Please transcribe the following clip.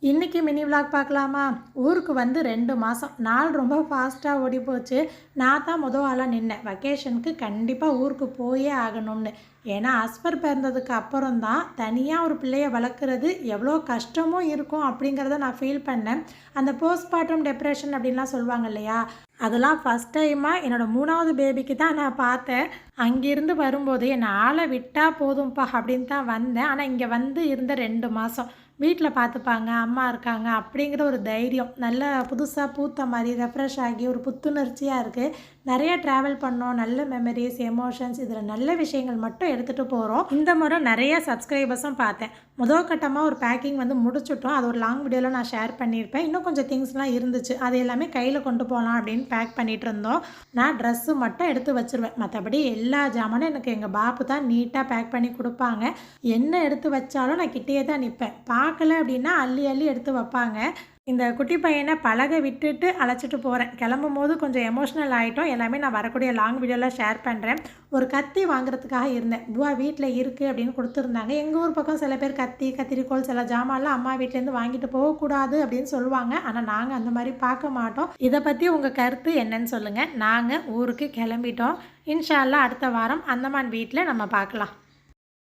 இன்றைக்கி mini vlog பார்க்கலாமா? ஊருக்கு வந்து 2 மாதம். நாள் ரொம்ப ஃபாஸ்ட்டாக ஓடி போச்சு. நான் தான் ஆளாக நின்னேன். வெக்கேஷனுக்கு கண்டிப்பாக ஊருக்கு போயே ஆகணும்னு. ஏன்னா அஸ்பர் பிறந்ததுக்கு அப்புறம் தான் தனியாக ஒரு பிள்ளையை வளர்க்குறது எவ்வளோ கஷ்டமும் இருக்கும் அப்படிங்கிறத நான் ஃபீல் பண்ணேன். அந்த போஸ்ட்மார்ட்டம் டிப்ரெஷன் அப்படின்லாம் சொல்லுவாங்க இல்லையா, அதெல்லாம் ஃபஸ்ட் டைமாக என்னோடய 3வது பேபிக்கு தான் நான் பார்த்தேன். அங்கேருந்து வரும்போது என்னை ஆளை விட்டால் போதும்ப்பா அப்படின்னு தான் வந்தேன். ஆனால் இங்கே வந்து இருந்த 2 மாதம் வீட்டில் பார்த்துப்பாங்க, அம்மா இருக்காங்க அப்படிங்கிற ஒரு தைரியம், நல்ல புதுசாக பூத்த மாதிரி ரெஃப்ரெஷ் ஆகி ஒரு புத்துணர்ச்சியாக இருக்குது. நிறைய ட்ராவல் பண்ணோம், நல்ல மெமரிஸ், எமோஷன்ஸ், இதில் நல்ல விஷயங்கள் மட்டும் எடுத்துகிட்டு போகிறோம். இந்த முறை நிறைய சப்ஸ்கிரைபர்ஸும் பார்த்தேன். முதல் கட்டமாக ஒரு பேக்கிங் வந்து முடிச்சுட்டோம். அது ஒரு லாங் வீடியோவில் நான் ஷேர் பண்ணியிருப்பேன். இன்னும் கொஞ்சம் திங்ஸ்லாம் இருந்துச்சு, அது எல்லாமே கையில் கொண்டு போகலாம் அப்படின்னு பேக் பண்ணிகிட்டு இருந்தோம். நான் ட்ரெஸ்ஸு மட்டும் எடுத்து வச்சுருவேன், மற்றபடி எல்லா ஜாமானும் எனக்கு எங்கள் பாப்பு தான் நீட்டாக பேக் பண்ணி கொடுப்பாங்க. என்ன எடுத்து வச்சாலும் நான் கிட்டேயே தான் நிற்பேன். பார்க்கல அப்படின்னா அள்ளி அள்ளி எடுத்து வைப்பாங்க. இந்த குட்டி பையனை பழக விட்டுட்டு அழைச்சிட்டு போகிறேன். கிளம்பும் போது கொஞ்சம் எமோஷ்னல் ஆகிட்டோம். எல்லாமே நான் வரக்கூடிய லாங் வீடியோவில் ஷேர் பண்ணுறேன். ஒரு கத்தி வாங்குறதுக்காக இருந்தேன். துவா வீட்டில் இருக்குது அப்படின்னு கொடுத்துருந்தாங்க. எங்கள் ஊர் பக்கம் சில பேர் கத்தி, கத்திரிக்கோள், சில ஜாமான்லாம் அம்மா வீட்டிலேருந்து வாங்கிட்டு போகக்கூடாது அப்படின்னு சொல்லுவாங்க. ஆனால் நாங்கள் அந்த மாதிரி பார்க்க மாட்டோம். இதை பற்றி உங்கள் கருத்து என்னன்னு சொல்லுங்கள். நாங்கள் ஊருக்கு கிளம்பிட்டோம். இன்ஷா அல்லாஹ் அடுத்த வாரம் அந்தமான் வீட்டில் நம்ம பார்க்கலாம்.